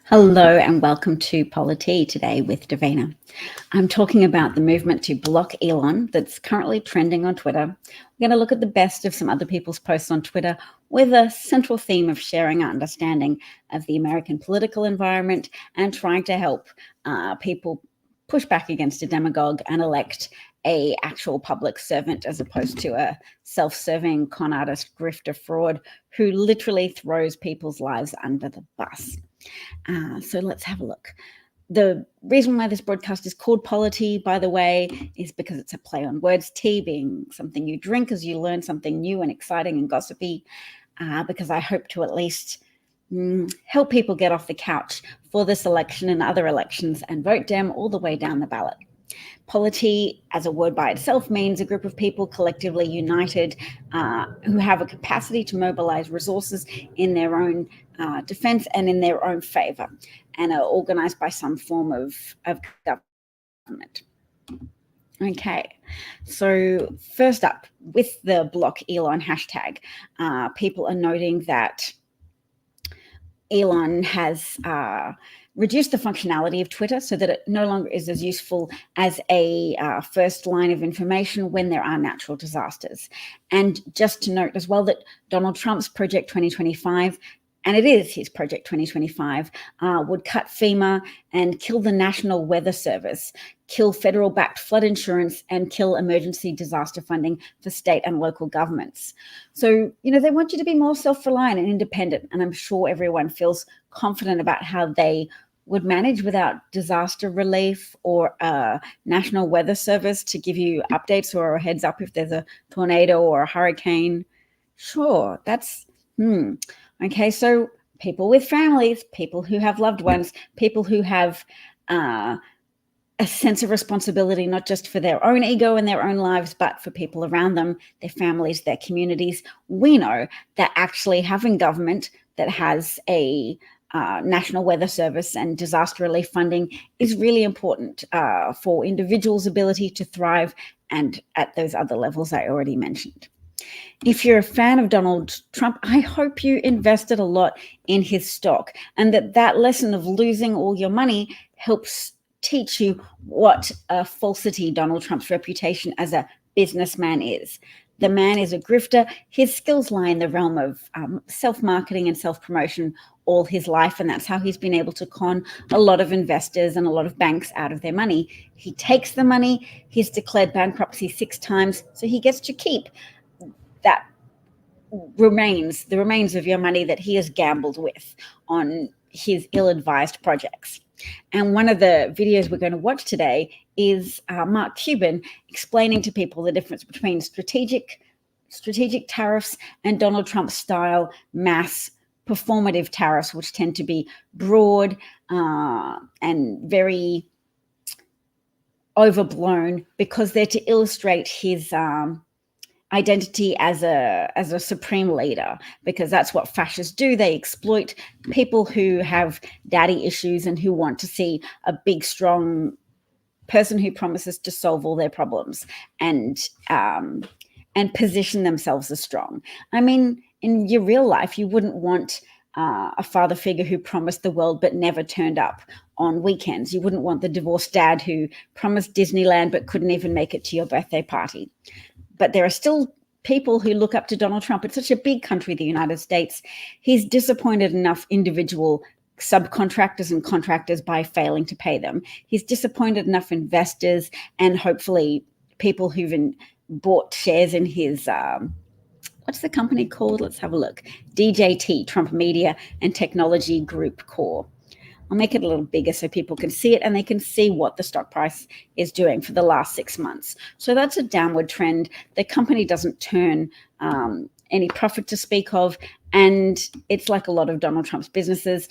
Hello and welcome to Polity today with Davina. I'm talking about the movement to block Elon that's currently trending on Twitter. We're going to look at the best of some other people's posts on Twitter with a central theme of sharing our understanding of the American political environment and trying to help people push back against a demagogue and elect a actual public servant as opposed to a self-serving con artist, grifter, fraud who literally throws people's lives under the bus. So let's have a look. The reason why this broadcast is called Polity, by the way, is because it's a play on words, tea being something you drink as you learn something new and exciting and gossipy, because I hope to at least help people get off the couch for this election and other elections and vote Dem all the way down the ballot. Polity, as a word by itself, means a group of people collectively united who have a capacity to mobilize resources in their own defense and in their own favor, and are organized by some form of government. Okay, so first up, with the Block Elon hashtag, people are noting that Elon has reduced the functionality of Twitter so that it no longer is as useful as a first line of information when there are natural disasters. And just to note as well that Donald Trump's Project 2025, and it is his Project 2025, would cut FEMA and kill the National Weather Service, kill federal-backed flood insurance, and kill emergency disaster funding for state and local governments. So, they want you to be more self-reliant and independent, and I'm sure everyone feels confident about how they would manage without disaster relief or a National Weather Service to give you updates or a heads up if there's a tornado or a hurricane. Sure, that's... Okay, so people with families, people who have loved ones, people who have a sense of responsibility, not just for their own ego and their own lives, but for people around them, their families, their communities. We know that actually having government that has a National Weather Service and disaster relief funding is really important for individuals' ability to thrive and at those other levels I already mentioned. If you're a fan of Donald Trump, I hope you invested a lot in his stock and that lesson of losing all your money helps teach you what a falsity Donald Trump's reputation as a businessman is. The man is a grifter. His skills lie in the realm of self-marketing and self-promotion all his life, and that's how he's been able to con a lot of investors and a lot of banks out of their money. He takes the money. He's declared bankruptcy 6 times, so he gets to keep that the remains of your money that he has gambled with on his ill-advised projects. And one of the videos we're going to watch today is Mark Cuban explaining to people the difference between strategic tariffs and Donald Trump style mass performative tariffs, which tend to be broad and very overblown because they're to illustrate his identity as a supreme leader, because that's what fascists do. They exploit people who have daddy issues and who want to see a big, strong person who promises to solve all their problems and position themselves as strong. I mean, in your real life, you wouldn't want a father figure who promised the world but never turned up on weekends. You wouldn't want the divorced dad who promised Disneyland but couldn't even make it to your birthday party. But there are still people who look up to Donald Trump. It's such a big country, the United States. He's disappointed enough individual subcontractors and contractors by failing to pay them. He's disappointed enough investors and hopefully people who've bought shares in his, what's the company called? Let's have a look. DJT, Trump Media and Technology Group Corp. I'll make it a little bigger so people can see it and they can see what the stock price is doing for the last 6 months. So that's a downward trend. The company doesn't turn any profit to speak of, and it's like a lot of Donald Trump's businesses.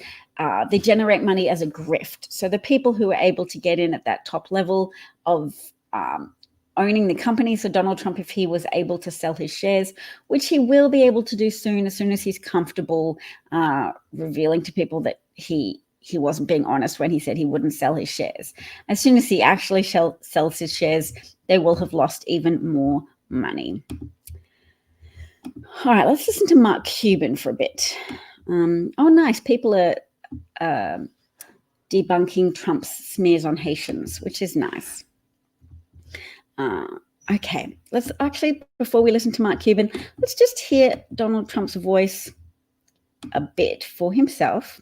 They generate money as a grift. So the people who are able to get in at that top level of owning the company, so Donald Trump, if he was able to sell his shares, which he will be able to do soon, as soon as he's comfortable revealing to people that he wasn't being honest when he said he wouldn't sell his shares. As soon as he actually sells his shares, they will have lost even more money. All right, let's listen to Mark Cuban for a bit. Oh, nice. People are debunking Trump's smears on Haitians, which is nice. Okay, let's actually, before we listen to Mark Cuban, let's just hear Donald Trump's voice a bit for himself.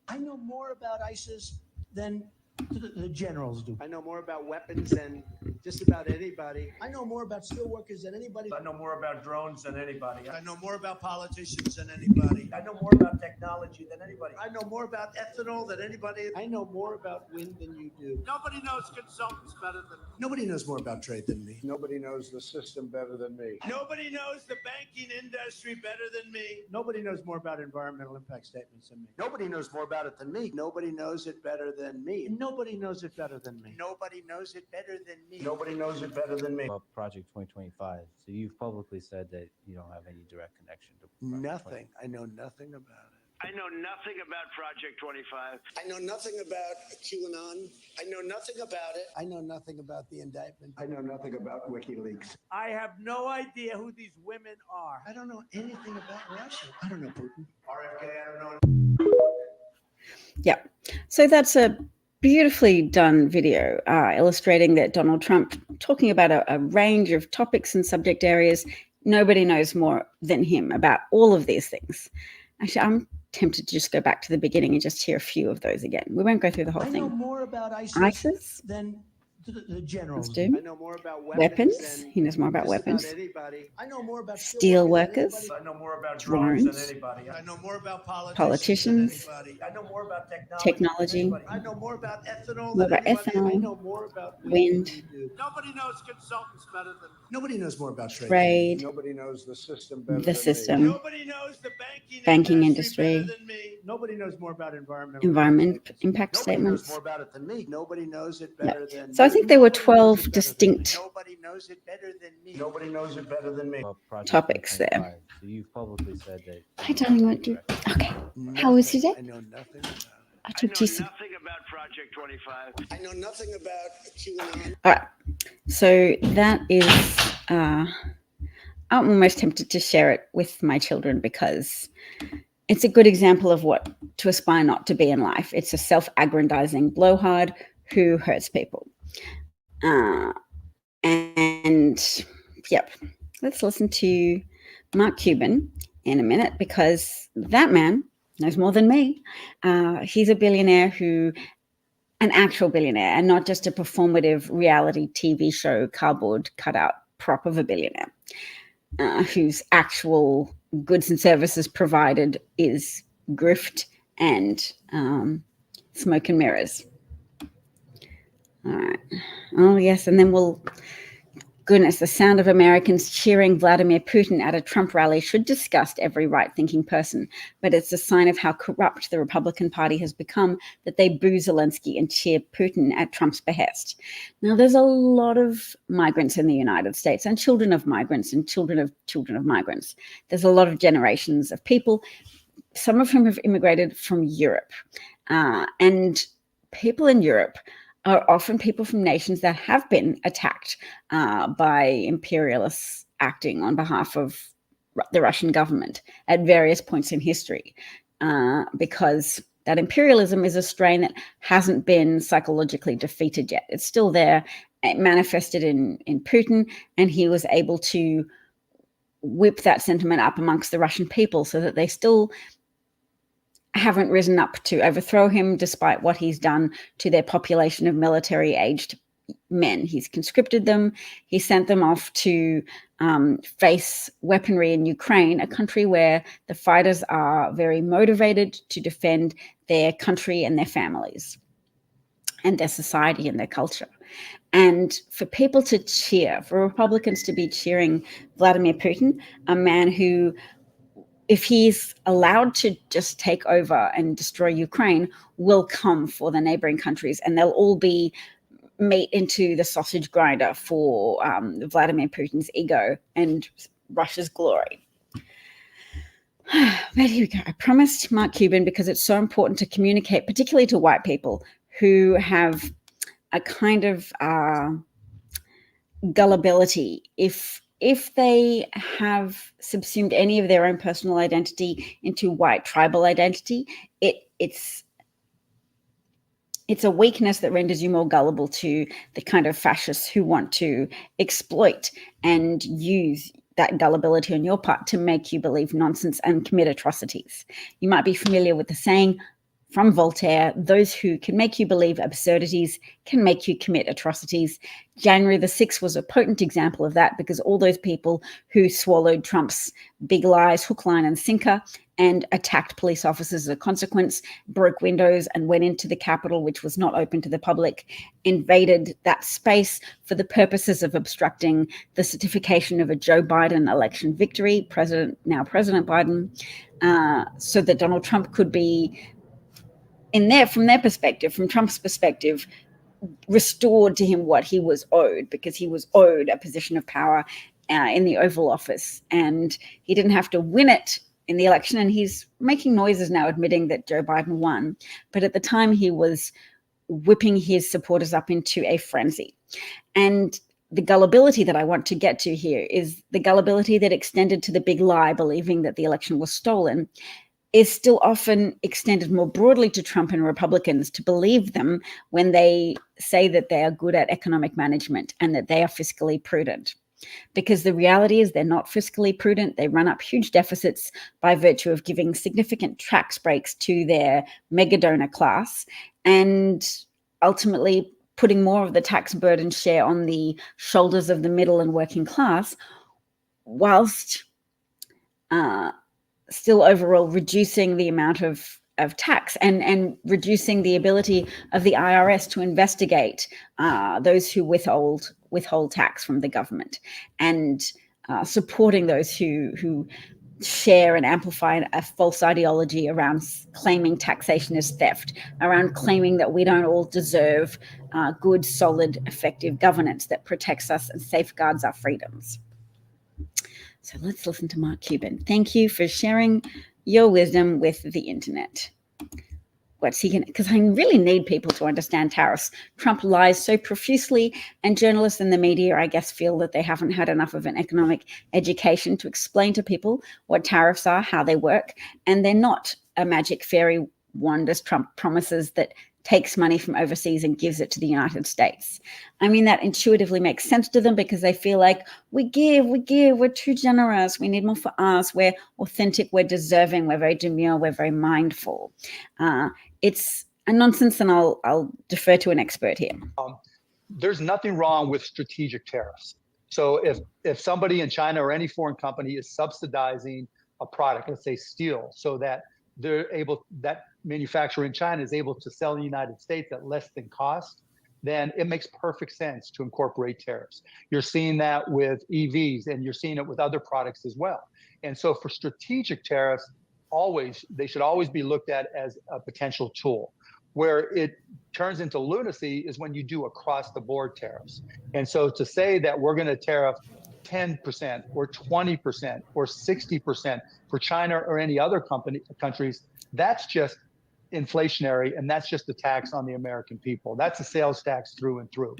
I know more about ISIS than the generals do. I know more about weapons than just about anybody. I know more about steelworkers than anybody. I know more about drones than anybody. I know more about politicians than anybody. I know more about technology than anybody. I know more about ethanol than anybody. I know more about wind than you do. Nobody knows consultants better than me. Nobody knows more about trade than me. Nobody knows the system better than me. Nobody knows the banking industry better than me. Nobody knows more about environmental impact statements than me. Nobody knows more about it than me. Nobody knows it better than me. Nobody knows it better than me. Nobody knows it better than me. Nobody knows it better than me. About Project 2025. So you've publicly said that you don't have any direct connection to Nothing. I know nothing about it. I know nothing about Project 25. I know nothing about QAnon. I know nothing about it. I know nothing about the indictment. I know nothing about WikiLeaks. I have no idea who these women are. I don't know anything about Russia. I don't know Putin. RFK, I don't know. Yeah, so that's a beautifully done video illustrating that Donald Trump, talking about a range of topics and subject areas, nobody knows more than him about all of these things. Actually, I'm tempted to just go back to the beginning and just hear a few of those again. We won't go through the whole thing. I know more about ISIS than the generals do. I know more about weapons. He knows more about weapons. Anybody. I know more about steel workers. I know more about drones than anybody. I know more about politicians. than anybody. I know more about technology. I know more about ethanol. More about ethanol. I know more about wind. Nobody knows consultants better than. Nobody knows more about trade. Nobody knows the system better the system. Me. Nobody knows the banking industry. Better than me. Nobody knows more about environment impact statements. Nobody knows more about it than me. Nobody knows it better than. So I think there were 12 distinct Nobody knows it better than me. Nobody knows it better than me. Topics there. So you've publicly said that. Hi, darling. What do? Okay. How was your day? I know nothing about it. I talked to you soon. Nothing about Project 25. I know nothing about QAnon. All right. So that is. I'm almost tempted to share it with my children because it's a good example of what to aspire not to be in life. It's a self-aggrandizing blowhard who hurts people. And yep, let's listen to Mark Cuban in a minute because that man knows more than me. He's a billionaire an actual billionaire and not just a performative reality TV show cardboard cutout prop of a billionaire whose actual goods and services provided is grift and smoke and mirrors. All right. Oh, yes. And then the sound of Americans cheering Vladimir Putin at a Trump rally should disgust every right-thinking person, but it's a sign of how corrupt the Republican Party has become that they boo Zelensky and cheer Putin at Trump's behest. Now, there's a lot of migrants in the United States and children of migrants and children of migrants. There's a lot of generations of people, some of whom have immigrated from Europe. And people in Europe are often people from nations that have been attacked by imperialists acting on behalf of the Russian government at various points in history, because that imperialism is a strain that hasn't been psychologically defeated yet. It's still there. It manifested in Putin, and he was able to whip that sentiment up amongst the Russian people so that they still haven't risen up to overthrow him despite what he's done to their population of military-aged men. He's conscripted them. He sent them off to face weaponry in Ukraine, a country where the fighters are very motivated to defend their country and their families and their society and their culture. And for people to cheer, for Republicans to be cheering Vladimir Putin, a man who, if he's allowed to just take over and destroy Ukraine, will come for the neighboring countries, and they'll all be meat into the sausage grinder for Vladimir Putin's ego and Russia's glory. But here we go. I promised Mark Cuban because it's so important to communicate, particularly to white people who have a kind of gullibility. If they have subsumed any of their own personal identity into white tribal identity, it's It's a weakness that renders you more gullible to the kind of fascists who want to exploit and use that gullibility on your part to make you believe nonsense and commit atrocities. You might be familiar with the saying from Voltaire, those who can make you believe absurdities can make you commit atrocities. January the 6th was a potent example of that, because all those people who swallowed Trump's big lies, hook, line, and sinker, and attacked police officers as a consequence, broke windows and went into the Capitol, which was not open to the public, invaded that space for the purposes of obstructing the certification of a Joe Biden election victory, now President Biden, so that Donald Trump could be, from their perspective, from Trump's perspective, restored to him what he was owed, because he was owed a position of power in the Oval Office, and he didn't have to win it in the election. And he's making noises now admitting that Joe Biden won, but at the time he was whipping his supporters up into a frenzy. And the gullibility that I want to get to here is the gullibility that extended to the big lie, believing that the election was stolen, is still often extended more broadly to Trump and Republicans to believe them when they say that they are good at economic management and that they are fiscally prudent. Because the reality is they're not fiscally prudent. They run up huge deficits by virtue of giving significant tax breaks to their mega donor class, and ultimately putting more of the tax burden share on the shoulders of the middle and working class, whilst still overall reducing the amount of tax and reducing the ability of the IRS to investigate those who withhold tax from the government, and supporting those who share and amplify a false ideology around claiming taxation is theft, around claiming that we don't all deserve good, solid, effective governance that protects us and safeguards our freedoms. So let's listen to Mark Cuban. Thank you for sharing your wisdom with the internet. What's he going to, because I really need people to understand tariffs. Trump lies so profusely, and journalists and the media, I guess, feel that they haven't had enough of an economic education to explain to people what tariffs are, how they work, and they're not a magic fairy wand, as Trump promises, that takes money from overseas and gives it to the United States. I mean, that intuitively makes sense to them because they feel like we give, we're too generous, we need more for us, we're authentic, we're deserving, we're very demure, we're very mindful. It's a nonsense, and I'll defer to an expert here. There's nothing wrong with strategic tariffs. So if somebody in China or any foreign company is subsidizing a product, let's say steel, so that that manufacturer in China is able to sell in the United States at less than cost, then it makes perfect sense to incorporate tariffs. You're seeing that with EVs, and you're seeing it with other products as well. And so for strategic tariffs, they should always be looked at as a potential tool. Where it turns into lunacy is when you do across the board tariffs. And so to say that we're going to tariff 10% or 20% or 60% for China or any other countries, that's just inflationary, and that's just a tax on the American people. That's a sales tax through and through.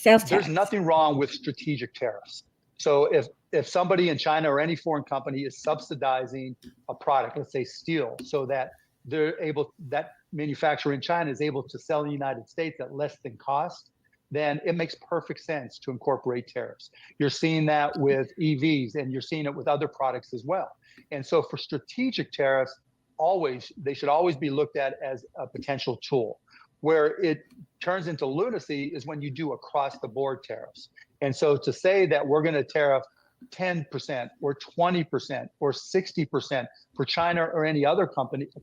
There's nothing wrong with strategic tariffs. So if somebody in China or any foreign company is subsidizing a product, let's say steel, so that that manufacturer in China is able to sell in the United States at less than cost, then it makes perfect sense to incorporate tariffs. You're seeing that with EVs, and you're seeing it with other products as well. And so for strategic tariffs, they should always be looked at as a potential tool. Where it turns into lunacy is when you do across the board tariffs. And so to say that we're going to tariff 10% or 20% or 60% for China or any other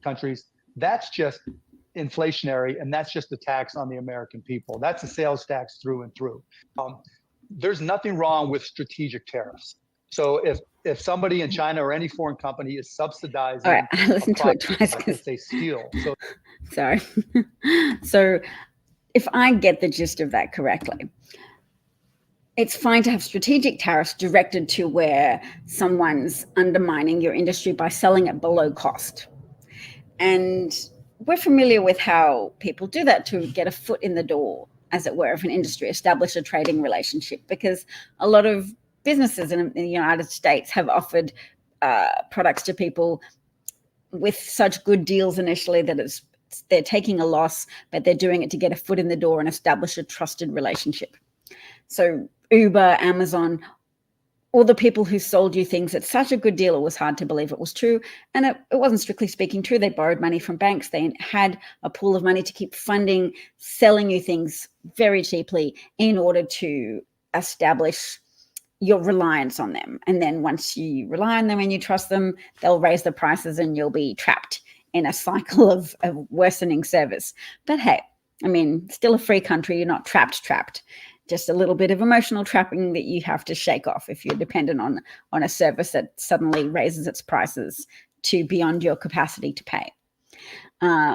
countries, that's just inflationary, and that's just a tax on the American people. That's a sales tax through and through. There's nothing wrong with strategic tariffs. So if somebody in China or any foreign company is subsidizing, all right, I listened to it twice because they steal. So sorry. So if I get the gist of that correctly, it's fine to have strategic tariffs directed to where someone's undermining your industry by selling it below cost. And we're familiar with how people do that to get a foot in the door, as it were, of an industry, establish a trading relationship, because a lot of businesses in the United States have offered products to people with such good deals initially that it's they're taking a loss, but they're doing it to get a foot in the door and establish a trusted relationship. So Uber, Amazon, all the people who sold you things at such a good deal, it was hard to believe it was true. And it wasn't strictly speaking true. They borrowed money from banks. They had a pool of money to keep funding, selling you things very cheaply in order to establish your reliance on them. And then once you rely on them and you trust them, they'll raise the prices and you'll be trapped in a cycle of worsening service. But hey, I mean, still a free country. You're not trapped. Just a little bit of emotional trapping that you have to shake off if you're dependent on a service that suddenly raises its prices to beyond your capacity to pay.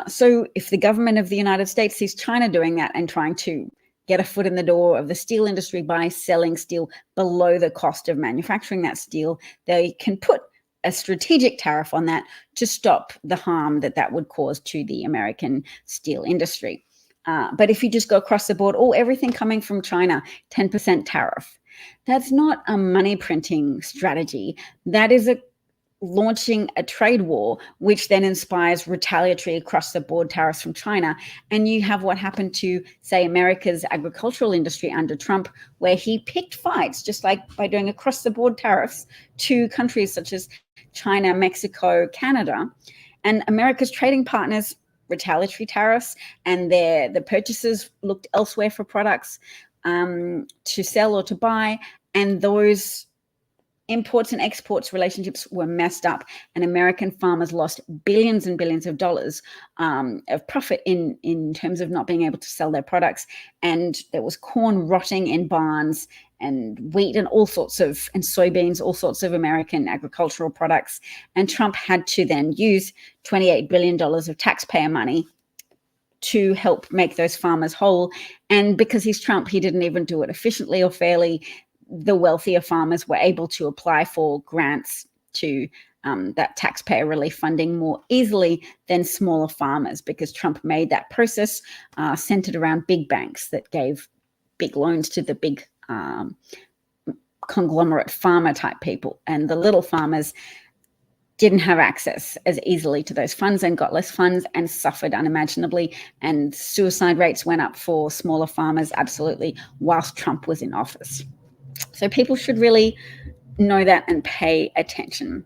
So if the government of the United States sees China doing that and trying to get a foot in the door of the steel industry by selling steel below the cost of manufacturing that steel, they can put a strategic tariff on that to stop the harm that would cause to the American steel industry. But if you just go across the board, everything coming from China, 10% tariff. That's not a money printing strategy. That is launching a trade war, which then inspires retaliatory across the board tariffs from China. And you have what happened to, say, America's agricultural industry under Trump, where he picked fights, just like by doing across the board tariffs to countries such as China, Mexico, Canada. And America's trading partners retaliatory tariffs, and the purchasers looked elsewhere for products to sell or to buy, and those imports and exports relationships were messed up, and American farmers lost billions and billions of dollars of profit in terms of not being able to sell their products. And there was corn rotting in barns, and wheat and soybeans, all sorts of American agricultural products. And Trump had to then use $28 billion of taxpayer money to help make those farmers whole. And because he's Trump, he didn't even do it efficiently or fairly. The wealthier farmers were able to apply for grants to that taxpayer relief funding more easily than smaller farmers, because Trump made that process centered around big banks that gave big loans to the big conglomerate farmer type people. And the little farmers didn't have access as easily to those funds and got less funds and suffered unimaginably. And suicide rates went up for smaller farmers, absolutely, whilst Trump was in office. So people should really know that and pay attention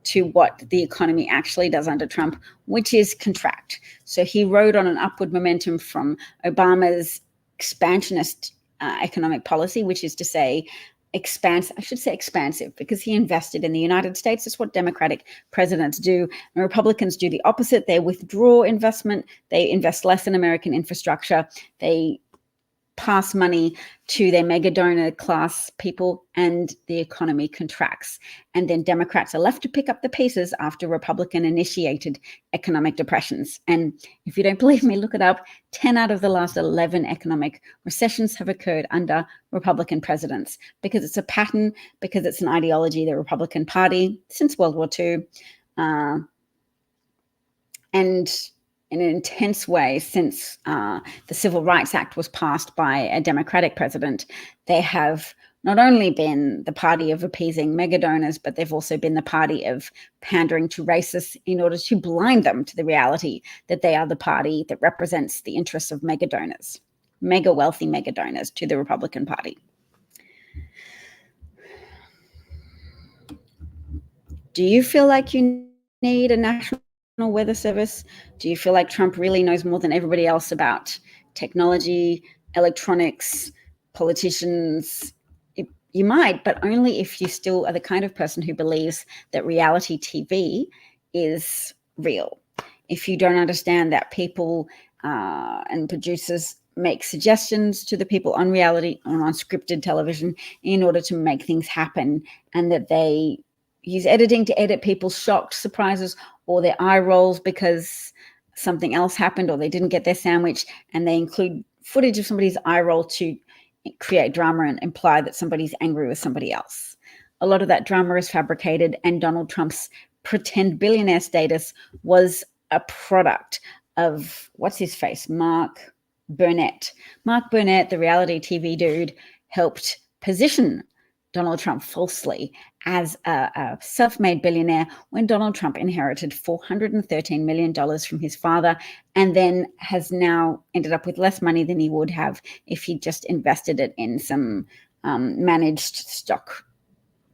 to what the economy actually does under Trump, which is contract. So he rode on an upward momentum from Obama's expansionist economic policy, which is to say expansive, because he invested in the United States. That's what Democratic presidents do. And Republicans do the opposite. They withdraw investment. They invest less in American infrastructure. They pass money to their mega donor class people, and the economy contracts. And then Democrats are left to pick up the pieces after Republican initiated economic depressions. And if you don't believe me, look it up. 10 out of the last 11 economic recessions have occurred under Republican presidents, because it's a pattern, because it's an ideology, the Republican Party, since World War II. And in an intense way since the Civil Rights Act was passed by a Democratic president. They have not only been the party of appeasing mega donors, but they've also been the party of pandering to racists in order to blind them to the reality that they are the party that represents the interests of mega donors, mega wealthy mega donors to the Republican Party. Do you feel like you need a national weather service? Do you feel like Trump really knows more than everybody else about technology, electronics, politicians? You might, but only if you still are the kind of person who believes that reality TV is real. If you don't understand that people and producers make suggestions to the people on reality, on unscripted television, in order to make things happen, and that they use editing to edit people's shocked surprises or their eye rolls because something else happened or they didn't get their sandwich, and they include footage of somebody's eye roll to create drama and imply that somebody's angry with somebody else. A lot of that drama is fabricated, and Donald Trump's pretend billionaire status was a product of, what's his face, Mark Burnett. Mark Burnett, the reality TV dude, helped position Donald Trump falsely as a self-made billionaire when Donald Trump inherited $413 million from his father, and then has now ended up with less money than he would have if he just invested it in some managed stock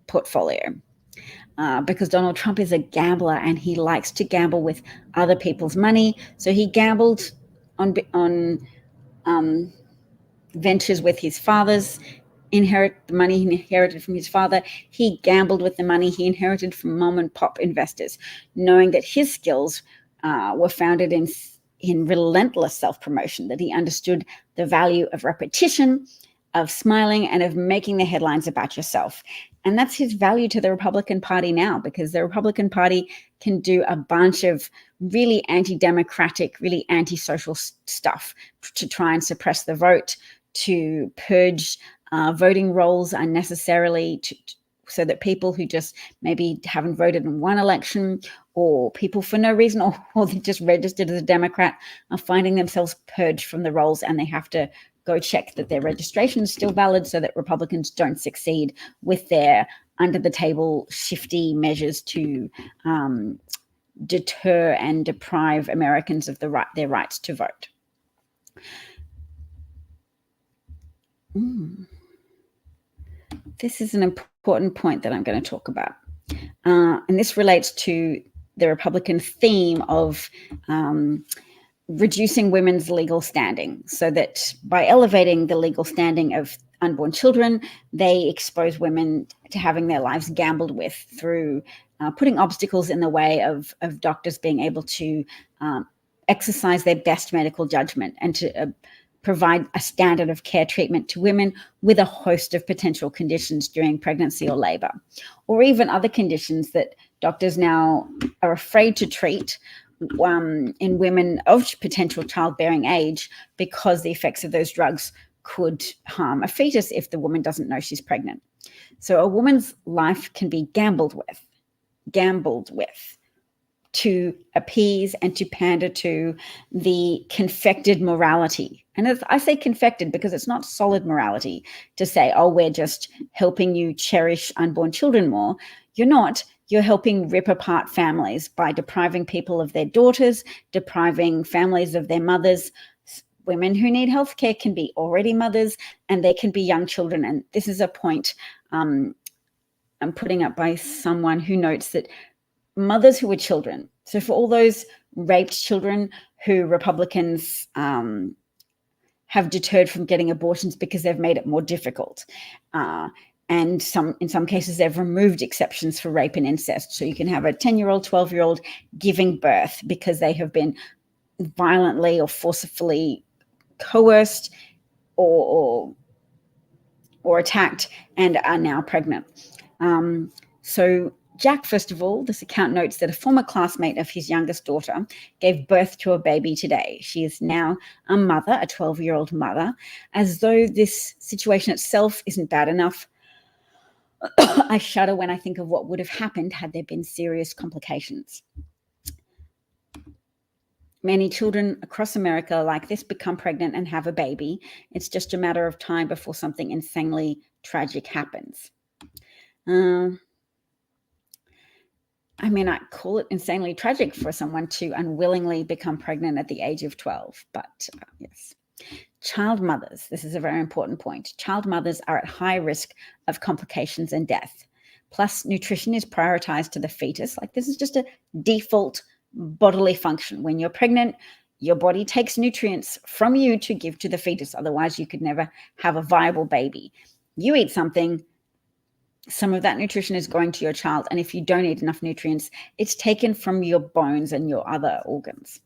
portfolio. Because Donald Trump is a gambler and he likes to gamble with other people's money. So he gambled on ventures with his father's the money he inherited from his father. He gambled with the money he inherited from mom and pop investors, knowing that his skills were founded in relentless self-promotion, that he understood the value of repetition, of smiling, and of making the headlines about yourself. And that's his value to the Republican Party now, because the Republican Party can do a bunch of really anti-democratic, really anti-social stuff to try and suppress the vote, to purge voting rolls unnecessarily, so that people who just maybe haven't voted in one election, or people for no reason, or they just registered as a Democrat, are finding themselves purged from the rolls, and they have to go check that their registration is still valid so that Republicans don't succeed with their under-the-table shifty measures to deter and deprive Americans of their rights to vote. This is an important point that I'm going to talk about. And this relates to the Republican theme of reducing women's legal standing, so that by elevating the legal standing of unborn children, they expose women to having their lives gambled with through putting obstacles in the way of doctors being able to exercise their best medical judgment and to provide a standard of care treatment to women with a host of potential conditions during pregnancy or labor, or even other conditions that doctors now are afraid to treat in women of potential childbearing age, because the effects of those drugs could harm a fetus if the woman doesn't know she's pregnant. So a woman's life can be gambled with to appease and to pander to the confected morality. And as I say confected because it's not solid morality to say, oh, we're just helping you cherish unborn children more. You're not. You're helping rip apart families by depriving people of their daughters, depriving families of their mothers. Women who need healthcare can be already mothers, and they can be young children. And this is a point I'm putting up by someone who notes that mothers who were children, so for all those raped children who Republicans have deterred from getting abortions because they've made it more difficult, and in some cases they've removed exceptions for rape and incest, so you can have a 10-year-old, 12-year-old giving birth because they have been violently or forcefully coerced or attacked and are now pregnant. So Jack, first of all, this account notes that a former classmate of his youngest daughter gave birth to a baby today. She is now a mother, a 12-year-old mother. As though this situation itself isn't bad enough, I shudder when I think of what would have happened had there been serious complications. Many children across America like this become pregnant and have a baby. It's just a matter of time before something insanely tragic happens. I mean, I call it insanely tragic for someone to unwillingly become pregnant at the age of 12, but yes. Child mothers, this is a very important point. Child mothers are at high risk of complications and death. Plus, nutrition is prioritized to the fetus. Like, this is just a default bodily function. When you're pregnant, your body takes nutrients from you to give to the fetus. Otherwise, you could never have a viable baby. You eat something, some of that nutrition is going to your child. And if you don't eat enough nutrients, it's taken from your bones and your other organs.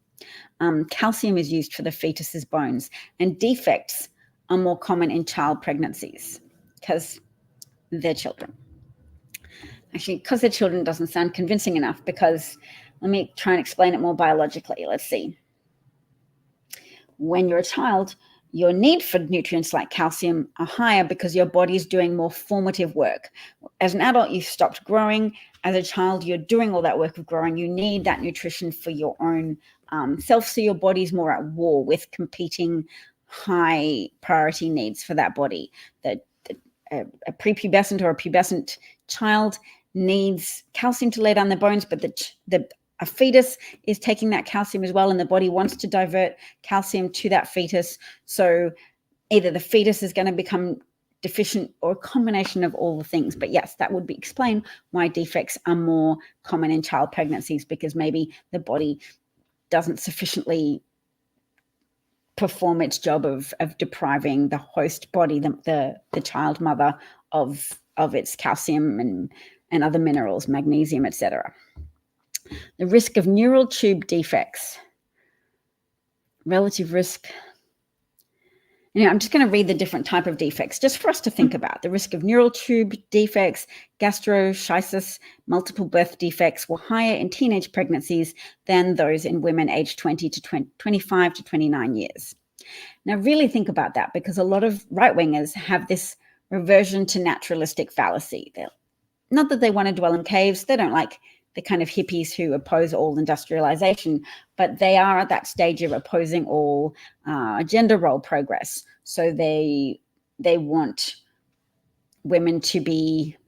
Calcium is used for the fetus's bones, and defects are more common in child pregnancies because they're children. Actually, because they're children doesn't sound convincing enough, because let me try and explain it more biologically. Let's see. When you're a child, your need for nutrients like calcium are higher because your body is doing more formative work. As an adult, you've stopped growing. As a child, you're doing all that work of growing. You need that nutrition for your own self, so your body's more at war with competing high priority needs for that body. The a prepubescent or a pubescent child needs calcium to lay down the bones, but a fetus is taking that calcium as well, and the body wants to divert calcium to that fetus. So either the fetus is going to become deficient or a combination of all the things. But yes, that would explain why defects are more common in child pregnancies, because maybe the body doesn't sufficiently perform its job of depriving the host body, the child mother, of its calcium and other minerals, magnesium, etc. The risk of neural tube defects, relative risk. I'm just going to read the different type of defects just for us to think about. The risk of neural tube defects, gastroschisis, multiple birth defects were higher in teenage pregnancies than those in women aged 25 to 29 years. Now, really think about that, because a lot of right-wingers have this reversion to naturalistic fallacy. Not that they want to dwell in caves. They don't like the kind of hippies who oppose all industrialization, but they are at that stage of opposing all gender role progress. So they want women to be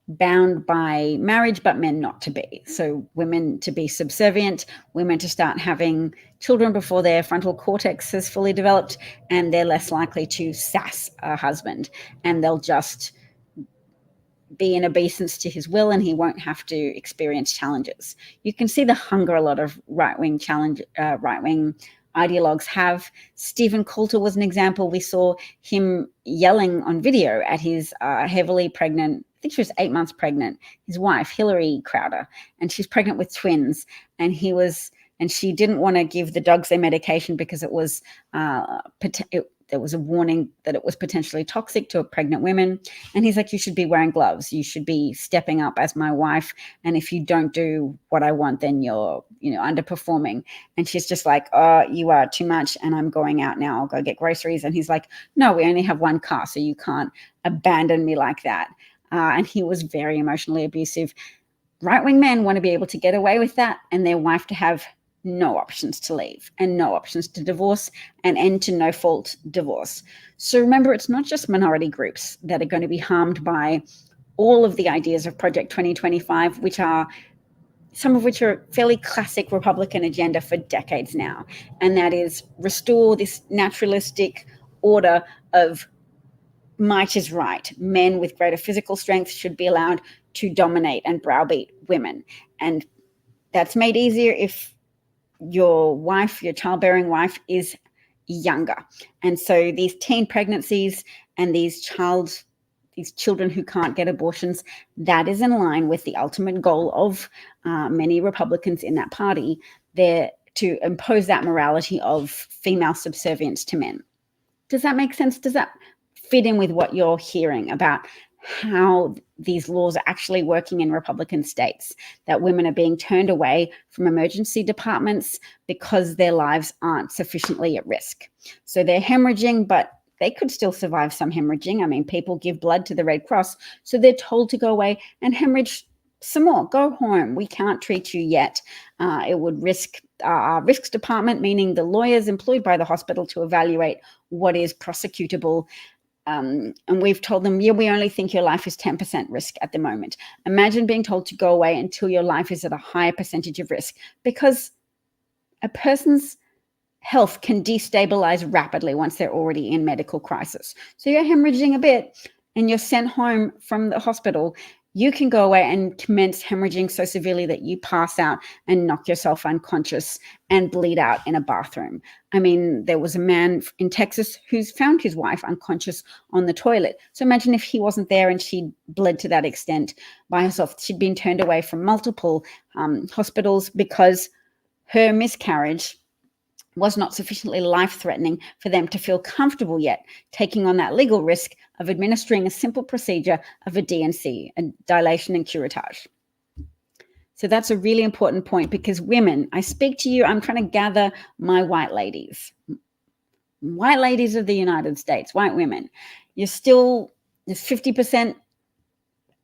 bound by marriage, but men not to be. So women to be subservient, women to start having children before their frontal cortex has fully developed, and they're less likely to sass a husband, and they'll just be in obeisance to his will, and he won't have to experience challenges. You can see the hunger a lot of right-wing ideologues have. Stephen Coulter was an example. We saw him yelling on video at his heavily pregnant, I think she was 8 months pregnant, his wife, Hillary Crowder, and she's pregnant with twins. And she didn't want to give the dogs their medication because it was there was a warning that it was potentially toxic to pregnant women. And he's like, you should be wearing gloves. You should be stepping up as my wife. And if you don't do what I want, then you're, underperforming. And she's just like, oh, you are too much. And I'm going out now. I'll go get groceries. And he's like, no, we only have one car, so you can't abandon me like that. And he was very emotionally abusive. Right-wing men want to be able to get away with that, and their wife to have no options to leave and no options to divorce and end to no-fault divorce. So remember, it's not just minority groups that are going to be harmed by all of the ideas of Project 2025, some of which are fairly classic Republican agenda for decades now. And that is restore this naturalistic order of might is right. Men with greater physical strength should be allowed to dominate and browbeat women. And that's made easier if your childbearing wife is younger. And so these teen pregnancies and these children who can't get abortions, that is in line with the ultimate goal of many Republicans in that party. They're to impose that morality of female subservience to men. Does that make sense? Does that fit in with what you're hearing about how these laws are actually working in Republican states, that women are being turned away from emergency departments because their lives aren't sufficiently at risk? So they're hemorrhaging, but they could still survive some hemorrhaging. I mean, people give blood to the Red Cross, so they're told to go away and hemorrhage some more. Go home. We can't treat you yet. It would risk our risks department, meaning the lawyers employed by the hospital to evaluate what is prosecutable. And we've told them, we only think your life is 10% risk at the moment. Imagine being told to go away until your life is at a higher percentage of risk, because a person's health can destabilize rapidly once they're already in medical crisis. So you're hemorrhaging a bit and you're sent home from the hospital. You can go away and commence hemorrhaging so severely that you pass out and knock yourself unconscious and bleed out in a bathroom. I mean, there was a man in Texas who's found his wife unconscious on the toilet. So imagine if he wasn't there and she bled to that extent by herself. She'd been turned away from multiple hospitals because her miscarriage was not sufficiently life-threatening for them to feel comfortable yet taking on that legal risk of administering a simple procedure of a DNC, a dilation and curettage. So that's a really important point, because women, I speak to you, I'm trying to gather my white ladies of the United States, white women. There's 50%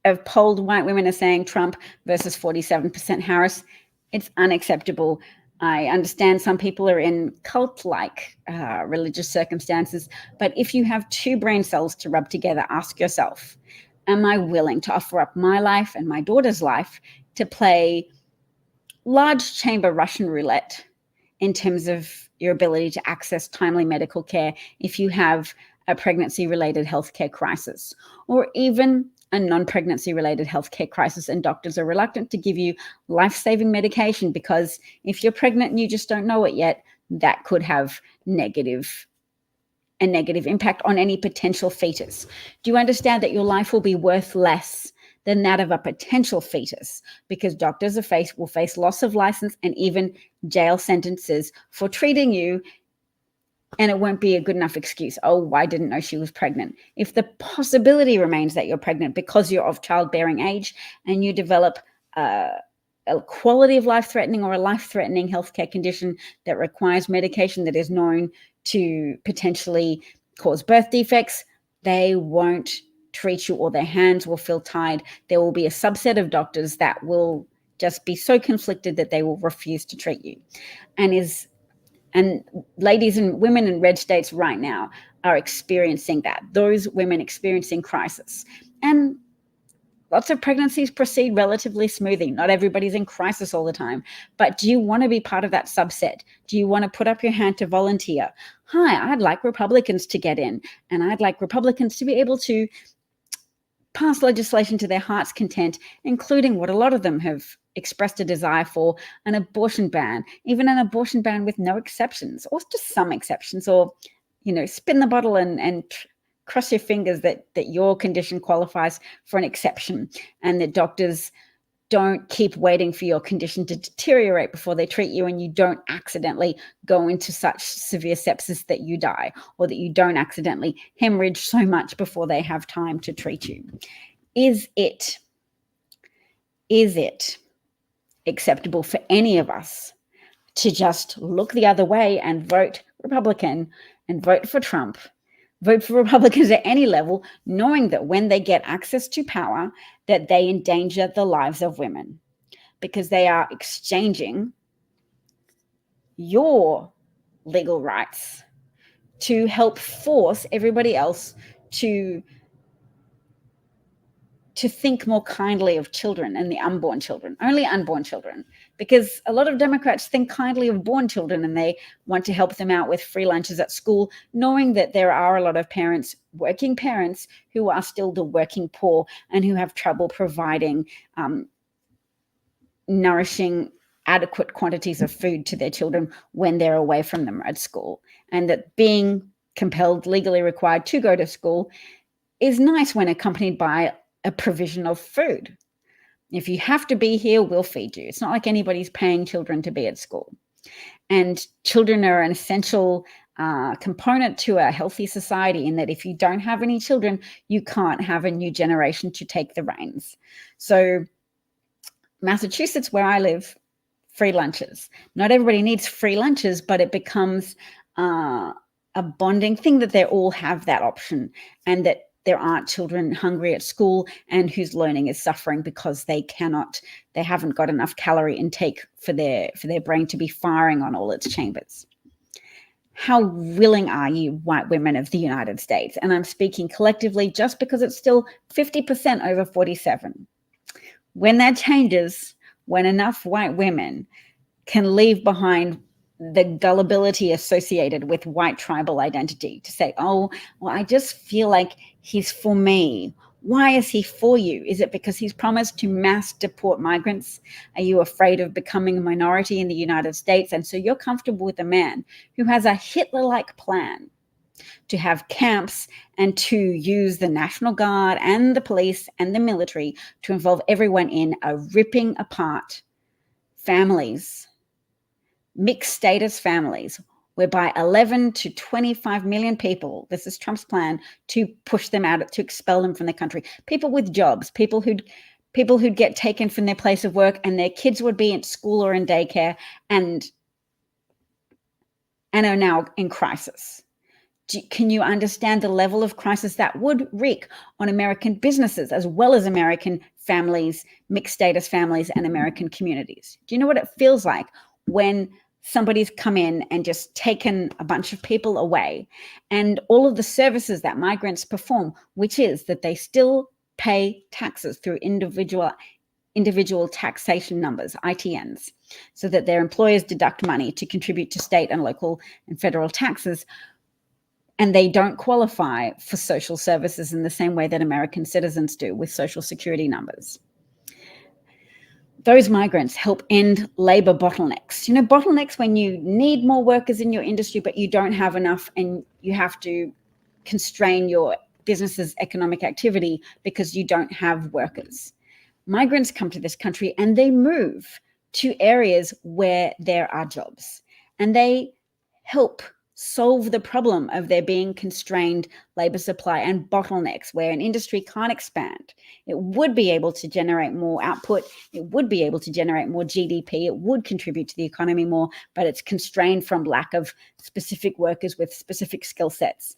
of polled white women are saying Trump versus 47% Harris. It's unacceptable. I understand some people are in cult-like religious circumstances, but if you have two brain cells to rub together, ask yourself, am I willing to offer up my life and my daughter's life to play large chamber Russian roulette in terms of your ability to access timely medical care if you have a pregnancy-related healthcare crisis, or even a non-pregnancy related healthcare crisis, and doctors are reluctant to give you life-saving medication because if you're pregnant and you just don't know it yet, that could have a negative impact on any potential fetus. Do you understand that your life will be worth less than that of a potential fetus, because doctors will face loss of license and even jail sentences for treating you, and it won't be a good enough excuse. Oh, I didn't know she was pregnant. If the possibility remains that you're pregnant because you're of childbearing age and you develop a quality of life-threatening or a life-threatening healthcare condition that requires medication that is known to potentially cause birth defects, they won't treat you, or their hands will feel tied. There will be a subset of doctors that will just be so conflicted that they will refuse to treat you. And ladies and women in red states right now are experiencing that. Those women experiencing crisis. And lots of pregnancies proceed relatively smoothly. Not everybody's in crisis all the time. But do you want to be part of that subset? Do you want to put up your hand to volunteer? Hi, I'd like Republicans to get in, and I'd like Republicans to be able to pass legislation to their heart's content, including what a lot of them have expressed a desire for, an abortion ban, even an abortion ban with no exceptions, or just some exceptions, or, spin the bottle and cross your fingers that your condition qualifies for an exception, and that doctors don't keep waiting for your condition to deteriorate before they treat you, and you don't accidentally go into such severe sepsis that you die, or that you don't accidentally hemorrhage so much before they have time to treat you. Is it acceptable for any of us to just look the other way and vote Republican and vote for Trump, vote for Republicans at any level, knowing that when they get access to power, that they endanger the lives of women, because they are exchanging your legal rights to help force everybody else to think more kindly of children and the unborn children, only unborn children, because a lot of Democrats think kindly of born children and they want to help them out with free lunches at school, knowing that there are a lot of parents, working parents, who are still the working poor and who have trouble providing nourishing, adequate quantities of food to their children when they're away from them at school. And that being compelled, legally required to go to school is nice when accompanied by a provision of food. If you have to be here, we'll feed you. It's not like anybody's paying children to be at school. And children are an essential component to a healthy society, in that if you don't have any children, you can't have a new generation to take the reins. So Massachusetts, where I live, free lunches. Not everybody needs free lunches, but it becomes a bonding thing that they all have that option, and that there aren't children hungry at school and whose learning is suffering because they haven't got enough calorie intake for their brain to be firing on all its chambers. How willing are you, white women of the United States? And I'm speaking collectively just because it's still 50% over 47. When that changes, when enough white women can leave behind the gullibility associated with white tribal identity to say, oh, well, I just feel like he's for me. Why is he for you? Is it because he's promised to mass deport migrants? Are you afraid of becoming a minority in the United States? And so you're comfortable with a man who has a Hitler-like plan to have camps and to use the National Guard and the police and the military to involve everyone in a ripping apart families, mixed status families, whereby 11 to 25 million people, this is Trump's plan, to push them out, to expel them from the country. People with jobs, people who'd get taken from their place of work, and their kids would be in school or in daycare and are now in crisis. Can you understand the level of crisis that would wreak on American businesses as well as American families, mixed status families, and American communities? Do you know what it feels like when somebody's come in and just taken a bunch of people away, and all of the services that migrants perform, which is that they still pay taxes through individual taxation numbers, ITNs, so that their employers deduct money to contribute to state and local and federal taxes, and they don't qualify for social services in the same way that American citizens do with social security numbers. Those migrants help end labor bottlenecks. Bottlenecks when you need more workers in your industry, but you don't have enough and you have to constrain your business's economic activity because you don't have workers. Migrants come to this country and they move to areas where there are jobs, and they help solve the problem of there being constrained labor supply and bottlenecks where an industry can't expand. It would be able to generate more output. It would be able to generate more GDP. It would contribute to the economy more, but it's constrained from lack of specific workers with specific skill sets.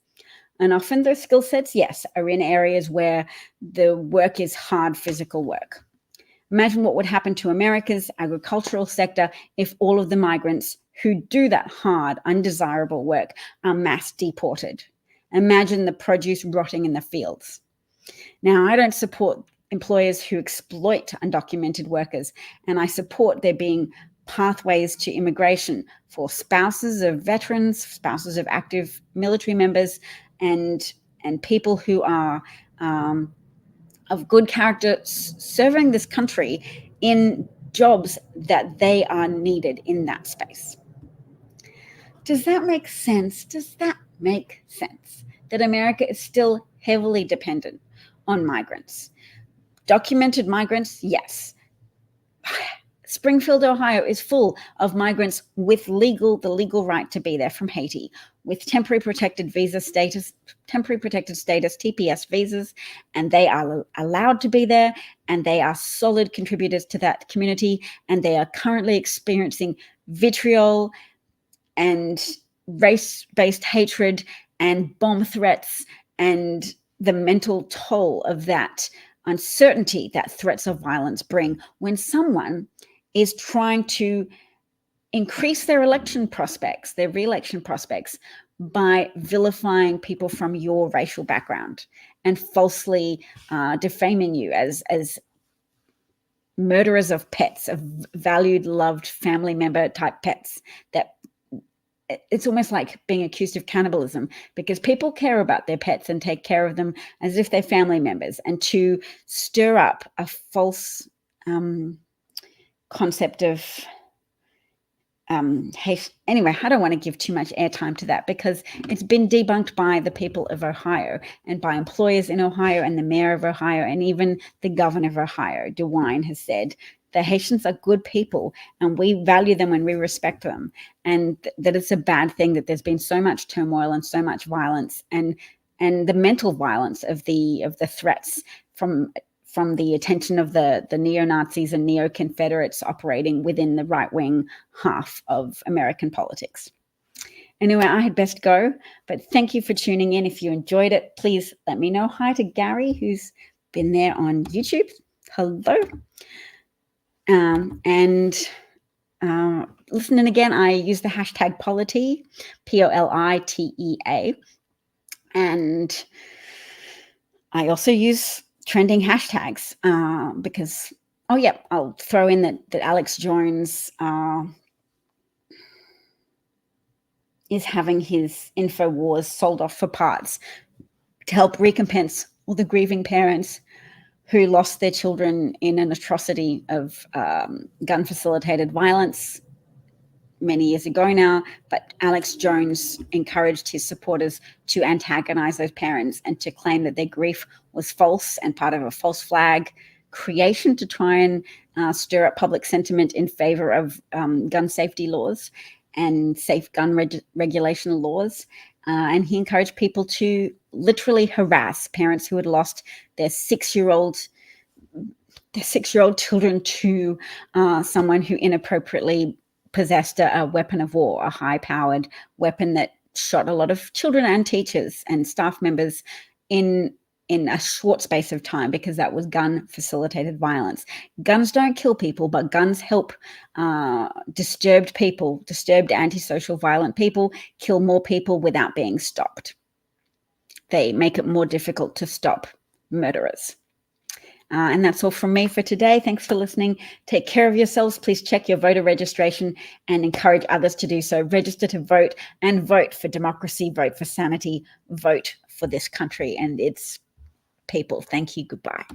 And often those skill sets, yes, are in areas where the work is hard physical work. Imagine what would happen to America's agricultural sector if all of the migrants who do that hard, undesirable work are mass deported. Imagine the produce rotting in the fields. Now, I don't support employers who exploit undocumented workers, and I support there being pathways to immigration for spouses of veterans, spouses of active military members, and people who are of good character serving this country in jobs that they are needed in that space. Does that make sense? Does that make sense that America is still heavily dependent on migrants? Documented migrants, yes. Springfield, Ohio is full of migrants with the legal right to be there from Haiti, with temporary protected status, TPS visas, and they are allowed to be there, and they are solid contributors to that community, and they are currently experiencing vitriol and race-based hatred and bomb threats and the mental toll of that uncertainty that threats of violence bring when someone is trying to increase their election prospects, their re-election prospects, by vilifying people from your racial background and falsely defaming you as murderers of pets, of valued, loved family member type pets. That it's almost like being accused of cannibalism, because people care about their pets and take care of them as if they're family members, and to stir up a false concept of hate. Anyway, I don't want to give too much airtime to that because it's been debunked by the people of Ohio and by employers in Ohio and the mayor of Ohio and even the governor of Ohio. DeWine has said the Haitians are good people and we value them and we respect them, and that it's a bad thing that there's been so much turmoil and so much violence and the mental violence of the threats from the attention of the neo-Nazis and neo-Confederates operating within the right-wing half of American politics. Anyway, I had best go, but thank you for tuning in. If you enjoyed it, please let me know. Hi to Gary, who's been there on YouTube. Hello. Listening again, I use the hashtag Politea, Politea, and I also use trending hashtags because, I'll throw in that Alex Jones is having his InfoWars sold off for parts to help recompense all the grieving parents who lost their children in an atrocity of gun-facilitated violence many years ago now. But Alex Jones encouraged his supporters to antagonize those parents and to claim that their grief was false and part of a false flag creation to try and stir up public sentiment in favor of gun safety laws and safe gun regulation laws. And he encouraged people to literally harass parents who had lost their six-year-old children to someone who inappropriately possessed a weapon of war, a high-powered weapon that shot a lot of children and teachers and staff members in in a short space of time because that was gun facilitated violence. Guns don't kill people, but guns help disturbed people, disturbed, antisocial, violent people kill more people without being stopped. They make it more difficult to stop murderers. And that's all from me for today. Thanks for listening. Take care of yourselves. Please check your voter registration and encourage others to do so. Register to vote and vote for democracy, vote for sanity, vote for this country and its people. Thank you. Goodbye.